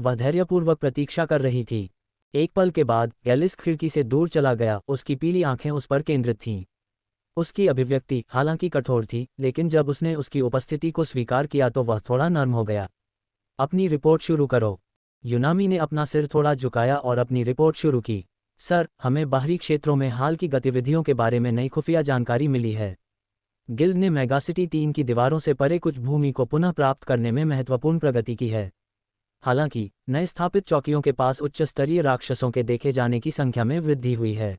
वह धैर्यपूर्वक प्रतीक्षा कर रही थी। एक पल के बाद गैलिस्क खिड़की से दूर चला गया। उसकी पीली आंखें उस पर केंद्रित थीं। उसकी अभिव्यक्ति हालांकि कठोर थी, लेकिन जब उसने उसकी उपस्थिति को स्वीकार किया तो वह थोड़ा नर्म हो गया। अपनी रिपोर्ट शुरू करो। यूनामी ने अपना सिर थोड़ा झुकाया और अपनी रिपोर्ट शुरू की। सर, हमें बाहरी क्षेत्रों में हाल की गतिविधियों के बारे में नई खुफिया जानकारी मिली है। गिल्ड ने मेगासिटी 3 की दीवारों से परे कुछ भूमि को पुनः प्राप्त करने में महत्वपूर्ण प्रगति की है। हालांकि नए स्थापित चौकियों के पास उच्च स्तरीय राक्षसों के देखे जाने की संख्या में वृद्धि हुई है।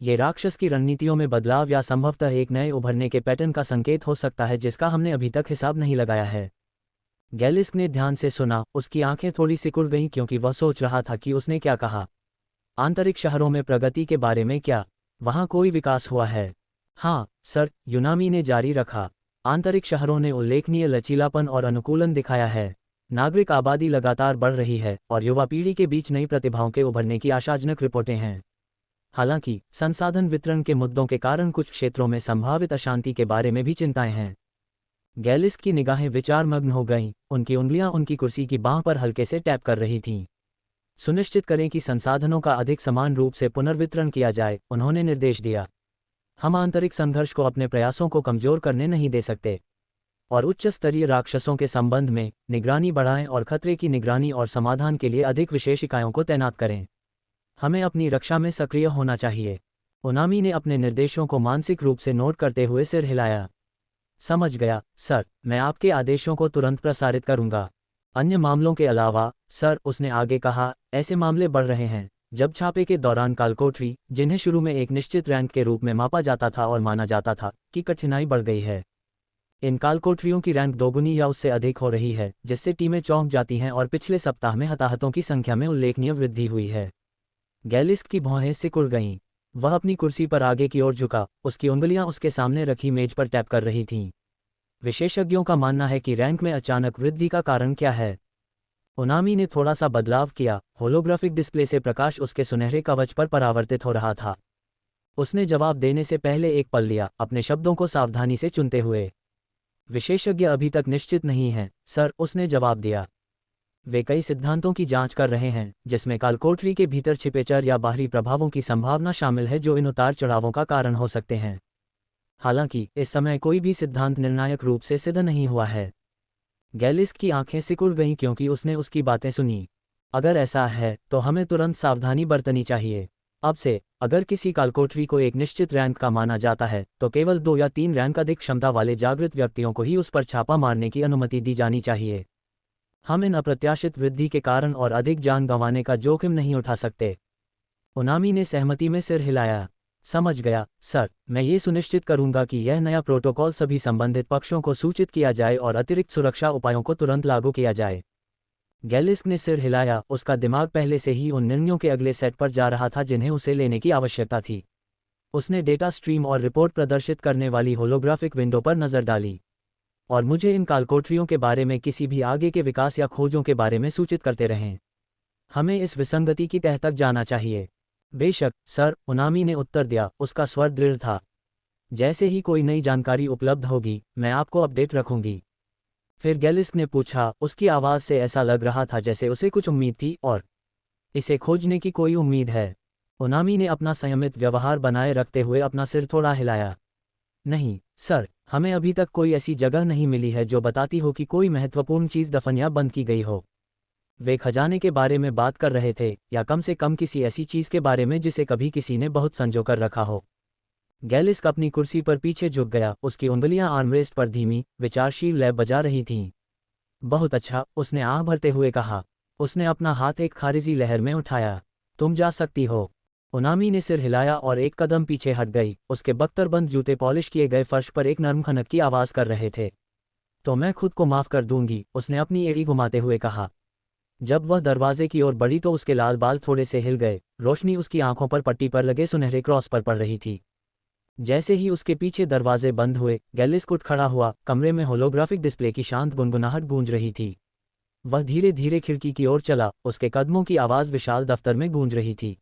ये राक्षस की रणनीतियों में बदलाव या संभवतः एक नए उभरने के पैटर्न का संकेत हो सकता है जिसका हमने अभी तक हिसाब नहीं लगाया है। गैलिस्क ने ध्यान से सुना। उसकी आंखें थोड़ी सिकुड़ गईं क्योंकि वह सोच रहा था कि उसने क्या कहा। आंतरिक शहरों में प्रगति के बारे में क्या? वहां कोई विकास हुआ है? हाँ सर, यूनामी ने जारी रखा। आंतरिक शहरों ने उल्लेखनीय लचीलापन और अनुकूलन दिखाया है। नागरिक आबादी लगातार बढ़ रही है और युवा पीढ़ी के बीच नई प्रतिभाओं के उभरने की आशाजनक रिपोर्टें हैं। हालांकि संसाधन वितरण के मुद्दों के कारण कुछ क्षेत्रों में संभावित अशांति के बारे में भी चिंताएं हैं। गैलिस्क की निगाहें विचारमग्न हो गईं। उनकी उंगलियां उनकी कुर्सी की बांह पर हल्के से टैप कर रही थीं। सुनिश्चित करें कि संसाधनों का अधिक समान रूप से पुनर्वितरण किया जाए, उन्होंने निर्देश दिया। हम आंतरिक संघर्ष को अपने प्रयासों को कमजोर करने नहीं दे सकते। और उच्च स्तरीय राक्षसों के संबंध में निगरानी बढ़ाएं और खतरे की निगरानी और समाधान के लिए अधिक विशेष इकाइयों को तैनात करें। हमें अपनी रक्षा में सक्रिय होना चाहिए। ओनामी ने अपने निर्देशों को मानसिक रूप से नोट करते हुए सिर हिलाया। समझ गया सर, मैं आपके आदेशों को तुरंत प्रसारित करूंगा। अन्य मामलों के अलावा सर, उसने आगे कहा, ऐसे मामले बढ़ रहे हैं जब छापे के दौरान कालकोठरी, जिन्हें शुरू में एक निश्चित रैंक के रूप में मापा जाता था और माना जाता था, की कठिनाई बढ़ गई है। इन कालकोठरियों की रैंक दोगुनी या उससे अधिक हो रही है, जिससे टीमें चौंक जाती हैं और पिछले सप्ताह में हताहतों की संख्या में उल्लेखनीय वृद्धि हुई है। गैलिस्क की भौहें सिकुड़ गईं। वह अपनी कुर्सी पर आगे की ओर झुका। उसकी उंगलियां उसके सामने रखी मेज पर टैप कर रही थीं। विशेषज्ञों का मानना है कि रैंक में अचानक वृद्धि का कारण क्या है। ओनामी ने थोड़ा सा बदलाव किया। होलोग्राफिक डिस्प्ले से प्रकाश उसके सुनहरे कवच पर परावर्तित हो रहा था। उसने जवाब देने से पहले एक पल लिया, अपने शब्दों को सावधानी से चुनते हुए। विशेषज्ञ अभी तक निश्चित नहीं हैं, सर, उसने जवाब दिया। वे कई सिद्धांतों की जांच कर रहे हैं, जिसमें कालकोठरी के भीतर छिपे चर या बाहरी प्रभावों की संभावना शामिल है जो इन उतार चढ़ावों का कारण हो सकते हैं। हालांकि इस समय कोई भी सिद्धांत निर्णायक रूप से सिद्ध नहीं हुआ है। गैलिस्क की आंखें सिकुड़ गईं क्योंकि उसने उसकी बातें सुनी। अगर ऐसा है तो हमें तुरंत सावधानी बरतनी चाहिए। अब से अगर किसी कालकोठरी को एक निश्चित रैंक का माना जाता है तो केवल 2 या 3 रैंक अधिक क्षमता वाले जागृत व्यक्तियों को ही उस पर छापा मारने की अनुमति दी जानी चाहिए। हम इन अप्रत्याशित वृद्धि के कारण और अधिक जान गंवाने का जोखिम नहीं उठा सकते। ओनामी ने सहमति में सिर हिलाया। समझ गया, सर। मैं ये सुनिश्चित करूंगा कि यह नया प्रोटोकॉल सभी संबंधित पक्षों को सूचित किया जाए और अतिरिक्त सुरक्षा उपायों को तुरंत लागू किया जाए। गैलिस्क ने सिर हिलाया। उसका दिमाग पहले से ही उन निर्णयों के अगले सेट पर जा रहा था जिन्हें उसे लेने की आवश्यकता थी। उसने डेटा स्ट्रीम और रिपोर्ट प्रदर्शित करने वाली होलोग्राफिक विंडो पर नज़र डाली। और मुझे इन कालकोठरियों के बारे में किसी भी आगे के विकास या खोजों के बारे में सूचित करते रहें। हमें इस विसंगति की तह तक जाना चाहिए। बेशक, सर, ओनामी ने उत्तर दिया। उसका स्वर दृढ़ था। जैसे ही कोई नई जानकारी उपलब्ध होगी, मैं आपको अपडेट रखूंगी। फिर गैलिस्क ने पूछा। उसकी आवाज़ से ऐसा लग रहा था जैसे उसे कुछ उम्मीद थी। और इसे खोजने की कोई उम्मीद है? ओनामी ने अपना संयमित व्यवहार बनाए रखते हुए अपना सिर थोड़ा हिलाया। नहीं, सर, हमें अभी तक कोई ऐसी जगह नहीं मिली है जो बताती हो कि कोई महत्वपूर्ण चीज़ दफन या बंद की गई हो। वे खजाने के बारे में बात कर रहे थे, या कम से कम किसी ऐसी चीज़ के बारे में जिसे कभी किसी ने बहुत संजो कर रखा हो। गैलिस्क अपनी कुर्सी पर पीछे झुक गया। उसकी उंगलियां आर्मरेस्ट पर धीमी, विचारशील लय बजा रही थीं। बहुत अच्छा, उसने आह भरते हुए कहा। उसने अपना हाथ एक खारिजी लहर में उठाया। तुम जा सकती हो। ओनामी ने सिर हिलाया और एक कदम पीछे हट गई। उसके बख्तरबंद जूते पॉलिश किए गए फर्श पर एक नरम खनक की आवाज़ कर रहे थे। तो मैं खुद को माफ़ कर दूंगी, उसने अपनी एड़ी घुमाते हुए कहा। जब वह दरवाजे की ओर बढ़ी तो उसके लाल बाल थोड़े से हिल गए। रोशनी उसकी आंखों पर पट्टी पर लगे सुनहरे क्रॉस पर पड़ रही थी। जैसे ही उसके पीछे दरवाजे बंद हुए, गैलिस्क उठ खड़ा हुआ। कमरे में होलोग्राफिक डिस्प्ले की शांत गुनगुनाहट गूंज रही थी। वह धीरे धीरे खिड़की की ओर चला। उसके कदमों की आवाज़ विशाल दफ्तर में गूंज रही थी।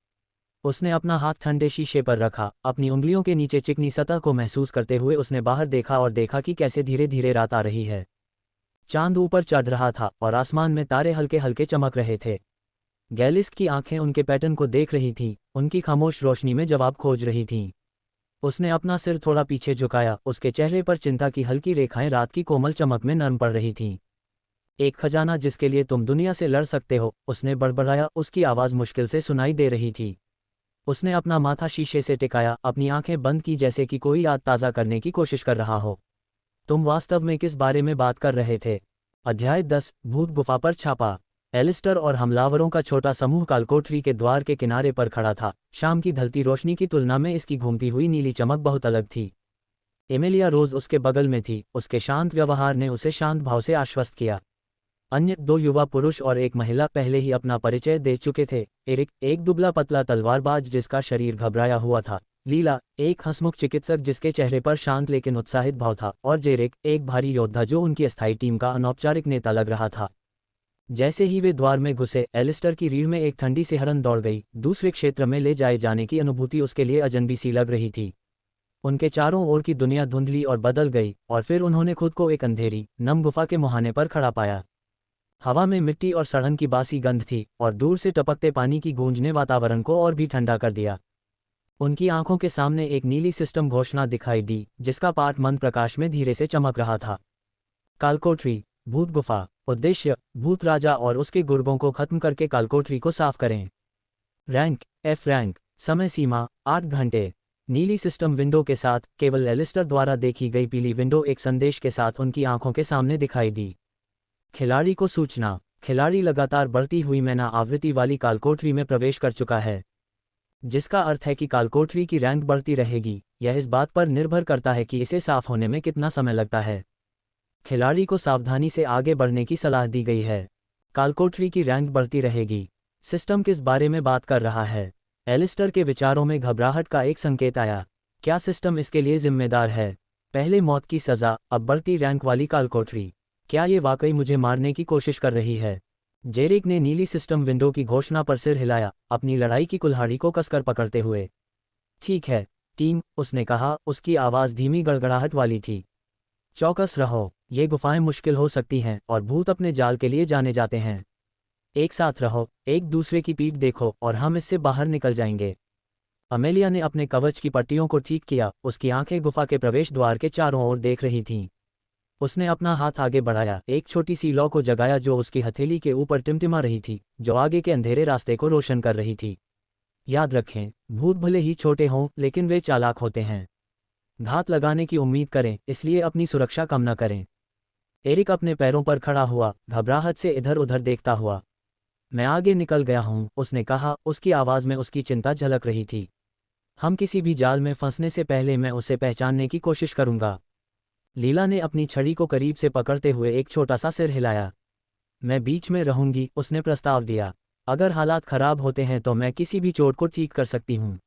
उसने अपना हाथ ठंडे शीशे पर रखा। अपनी उंगलियों के नीचे चिकनी सतह को महसूस करते हुए उसने बाहर देखा और देखा कि कैसे धीरे धीरे रात आ रही है। चांद ऊपर चढ़ रहा था और आसमान में तारे हल्के हल्के चमक रहे थे। गैलिस्क की आंखें उनके पैटर्न को देख रही थीं, उनकी खामोश रोशनी में जवाब खोज रही थीं। उसने अपना सिर थोड़ा पीछे झुकाया। उसके चेहरे पर चिंता की हल्की रेखाएं रात की कोमल चमक में नरम पड़ रही थीं। एक खजाना जिसके लिए तुम दुनिया से लड़ सकते हो, उसने बड़बड़ाया। उसकी आवाज़ मुश्किल से सुनाई दे रही थी। उसने अपना माथा शीशे से टिकाया, अपनी आंखें बंद की जैसे कि कोई याद ताज़ा करने की कोशिश कर रहा हो। तुम वास्तव में किस बारे में बात कर रहे थे? अध्याय 10, भूत गुफा पर छापा। एलिस्टर और हमलावरों का छोटा समूह कालकोठरी के द्वार के किनारे पर खड़ा था। शाम की ढलती रोशनी की तुलना में इसकी घूमती हुई नीली चमक बहुत अलग थी। एमिलिया रोज उसके बगल में थी। उसके शांत व्यवहार ने उसे शांत भाव से आश्वस्त किया। अन्य 2 युवा पुरुष और एक महिला पहले ही अपना परिचय दे चुके थे। एरिक, एक दुबला पतला तलवारबाज जिसका शरीर घबराया हुआ था। लीला, एक हंसमुख चिकित्सक जिसके चेहरे पर शांत लेकिन उत्साहित भाव था। और जेरिक, एक भारी योद्धा जो उनकी अस्थायी टीम का अनौपचारिक नेता लग रहा था। जैसे ही वे द्वार में घुसे, एलिस्टर की रीढ़ में एक ठंडी सिहरन दौड़ गई। दूसरे क्षेत्र में ले जाए जाने की अनुभूति उसके लिए अजनबी सी लग रही थी। उनके चारों ओर की दुनिया धुंधली और बदल गई, और फिर उन्होंने खुद को एक अंधेरी, नम गुफा के मुहाने पर खड़ा पाया। हवा में मिट्टी और सड़न की बासी गंध थी, और दूर से टपकते पानी की गूंज ने वातावरण को और भी ठंडा कर दिया। उनकी आंखों के सामने एक नीली सिस्टम घोषणा दिखाई दी, जिसका पाठ मंद प्रकाश में धीरे से चमक रहा था। कालकोठरी, भूत गुफा। उद्देश्य, भूत राजा और उसके गुर्गों को खत्म करके कालकोठरी को साफ करें। Rank, F rank. समय सीमा, 8 घंटे। नीली सिस्टम विंडो के साथ केवल एलिस्टर द्वारा देखी गई पीली विंडो एक संदेश के साथ उनकी आंखों के सामने दिखाई दी। खिलाड़ी को सूचना। खिलाड़ी लगातार बढ़ती हुई मैना आवृत्ति वाली कालकोठरी में प्रवेश कर चुका है, जिसका अर्थ है कि कालकोठरी की रैंक बढ़ती रहेगी। यह इस बात पर निर्भर करता है कि इसे साफ होने में कितना समय लगता है। खिलाड़ी को सावधानी से आगे बढ़ने की सलाह दी गई है। कालकोठरी की रैंक बढ़ती रहेगी। सिस्टम किस बारे में बात कर रहा है? एलिस्टर के विचारों में घबराहट का एक संकेत आया। क्या सिस्टम इसके लिए जिम्मेदार है? पहले मौत की सज़ा, अब बढ़ती रैंक वाली कालकोठरी। क्या ये वाकई मुझे मारने की कोशिश कर रही है? जेरिक ने नीली सिस्टम विंडो की घोषणा पर सिर हिलाया, अपनी लड़ाई की कुल्हाड़ी को कसकर पकड़ते हुए। ठीक है टीम, उसने कहा, उसकी आवाज़ धीमी गड़गड़ाहट वाली थी। चौकस रहो, ये गुफाएं मुश्किल हो सकती हैं और भूत अपने जाल के लिए जाने जाते हैं। एक साथ रहो, एक दूसरे की पीठ देखो और हम इससे बाहर निकल जाएंगे। अमेलिया ने अपने कवच की पट्टियों को ठीक किया, उसकी आंखें गुफा के प्रवेश द्वार के चारों ओर देख रही थीं। उसने अपना हाथ आगे बढ़ाया, एक छोटी सी लौ को जगाया जो उसकी हथेली के ऊपर टिमटिमा रही थी, जो आगे के अंधेरे रास्ते को रोशन कर रही थी। याद रखें, भूत भले ही छोटे हों लेकिन वे चालाक होते हैं। घात लगाने की उम्मीद करें, इसलिए अपनी सुरक्षा कम न करें। एरिक अपने पैरों पर खड़ा हुआ, घबराहट से इधर उधर देखता हुआ। मैं आगे निकल गया हूं, उसने कहा, उसकी आवाज़ में उसकी चिंता झलक रही थी। हम किसी भी जाल में फंसने से पहले मैं उसे पहचानने की कोशिश करूंगा। लीला ने अपनी छड़ी को करीब से पकड़ते हुए एक छोटा सा सिर हिलाया। मैं बीच में रहूंगी, उसने प्रस्ताव दिया। अगर हालात खराब होते हैं तो मैं किसी भी चोट को ठीक कर सकती हूँ।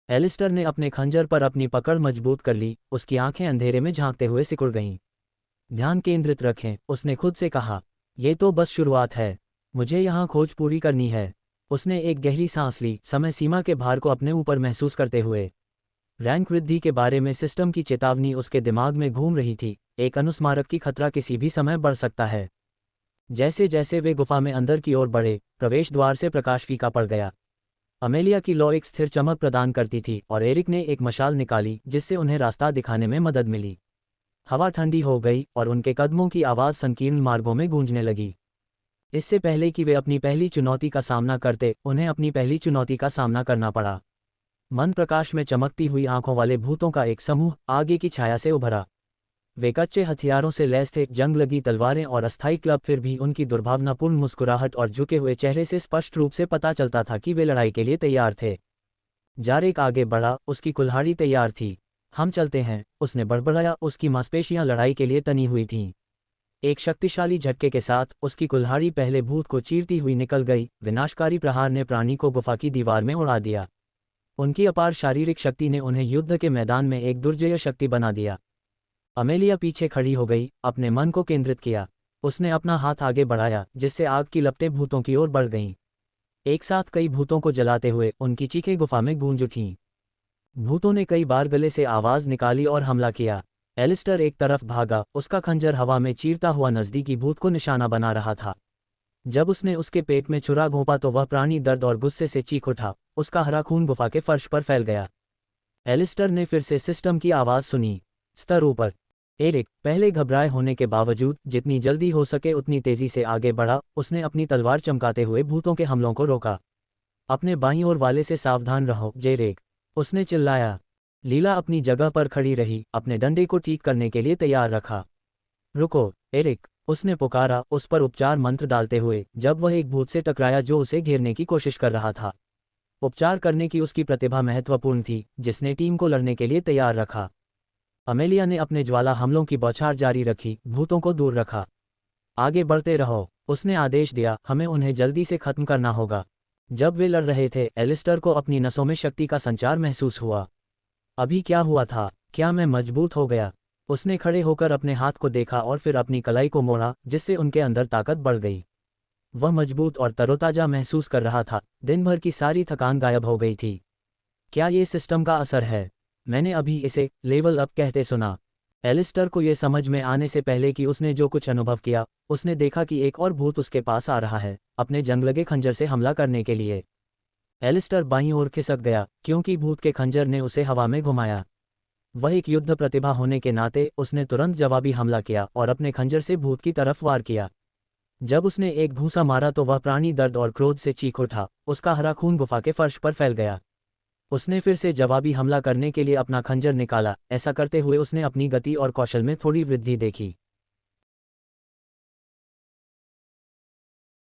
एलिस्टर ने अपने खंजर पर अपनी पकड़ मजबूत कर ली, उसकी आंखें अंधेरे में झांकते हुए सिकुड़ गईं। ध्यान केंद्रित रखें, उसने खुद से कहा, ये तो बस शुरुआत है, मुझे यहाँ खोज पूरी करनी है। उसने एक गहरी सांस ली, समय सीमा के भार को अपने ऊपर महसूस करते हुए। रैंक वृद्धि के बारे में सिस्टम की चेतावनी उसके दिमाग में घूम रही थी, एक अनुस्मारक की खतरा किसी भी समय बढ़ सकता है। जैसे जैसे वे गुफा में अंदर की ओर बढ़े, प्रवेश द्वार से प्रकाश फीका पड़ गया। अमेलिया की लौ एक स्थिर चमक प्रदान करती थी और एरिक ने एक मशाल निकाली जिससे उन्हें रास्ता दिखाने में मदद मिली। हवा ठंडी हो गई और उनके कदमों की आवाज़ संकीर्ण मार्गों में गूंजने लगी। इससे पहले कि वे अपनी पहली चुनौती का सामना करते, उन्हें अपनी पहली चुनौती का सामना करना पड़ा। मन प्रकाश में चमकती हुई आंखों वाले भूतों का एक समूह आगे की छाया से उभरा। वे कच्चे हथियारों से लैस थे, जंग लगी तलवारें और अस्थायी क्लब, फिर भी उनकी दुर्भावनापूर्ण मुस्कुराहट और झुके हुए चेहरे से स्पष्ट रूप से पता चलता था कि वे लड़ाई के लिए तैयार थे। जारेक आगे बढ़ा, उसकी कुल्हाड़ी तैयार थी। हम चलते हैं, उसने बड़बड़ाया, उसकी मांसपेशियां लड़ाई के लिए तनी हुई थीं। एक शक्तिशाली झटके के साथ उसकी कुल्हाड़ी पहले भूत को चीरती हुई निकल गई। विनाशकारी प्रहार ने प्राणी को गुफा की दीवार में उड़ा दिया। उनकी अपार शारीरिक शक्ति ने उन्हें युद्ध के मैदान में एक दुर्जय शक्ति बना दिया। अमेलिया पीछे खड़ी हो गई, अपने मन को केंद्रित किया। उसने अपना हाथ आगे बढ़ाया, जिससे आग की लपटें भूतों की ओर बढ़ गईं। एक साथ कई भूतों को जलाते हुए उनकी चीखें गुफा में गूंज उठीं। भूतों ने कई बार गले से आवाज़ निकाली और हमला किया। एलिस्टर एक तरफ भागा, उसका खंजर हवा में चीरता हुआ नज़दीकी भूत को निशाना बना रहा था। जब उसने उसके पेट में छुरा घोंपा तो वह प्राणी दर्द और गुस्से से चीख उठा, उसका हरा खून गुफा के फर्श पर फैल गया। एलिस्टर ने फिर से सिस्टम की आवाज़ सुनी, स्तर ऊपर। एरिक, पहले घबराए होने के बावजूद, जितनी जल्दी हो सके उतनी तेजी से आगे बढ़ा। उसने अपनी तलवार चमकाते हुए भूतों के हमलों को रोका। अपने बाईं ओर वाले से सावधान रहो, जेरेक, उसने चिल्लाया। लीला अपनी जगह पर खड़ी रही, अपने डंडे को ठीक करने के लिए तैयार रखा। रुको, एरिक, उसने पुकारा, उस पर उपचार मंत्र डालते हुए, जब वह एक भूत से टकराया जो उसे घेरने की कोशिश कर रहा था। उपचार करने की उसकी प्रतिभा महत्वपूर्ण थी, जिसने टीम को लड़ने के लिए तैयार रखा। अमेलिया ने अपने ज्वाला हमलों की बौछार जारी रखी, भूतों को दूर रखा। आगे बढ़ते रहो, उसने आदेश दिया, हमें उन्हें जल्दी से खत्म करना होगा। जब वे लड़ रहे थे, एलिस्टर को अपनी नसों में शक्ति का संचार महसूस हुआ। अभी क्या हुआ था? क्या मैं मजबूत हो गया? उसने खड़े होकर अपने हाथ को देखा और फिर अपनी कलाई को मोड़ा, जिससे उनके अंदर ताकत बढ़ गई। वह मजबूत और तरोताजा महसूस कर रहा था, दिन भर की सारी थकान गायब हो गई थी। क्या ये सिस्टम का असर है? मैंने अभी इसे लेवल अप कहते सुना। एलिस्टर को ये समझ में आने से पहले कि उसने जो कुछ अनुभव किया, उसने देखा कि एक और भूत उसके पास आ रहा है, अपने जंगलगे खंजर से हमला करने के लिए। एलिस्टर बाईं ओर खिसक गया, क्योंकि भूत के खंजर ने उसे हवा में घुमाया। वह एक युद्ध प्रतिभा होने के नाते उसने तुरंत जवाबी हमला किया और अपने खंजर से भूत की तरफ वार किया। जब उसने एक घूंसा मारा तो वह प्राणी दर्द और क्रोध से चीख उठा, उसका हरा खून गुफा के फर्श पर फैल गया। उसने फिर से जवाबी हमला करने के लिए अपना खंजर निकाला। ऐसा करते हुए उसने अपनी गति और कौशल में थोड़ी वृद्धि देखी।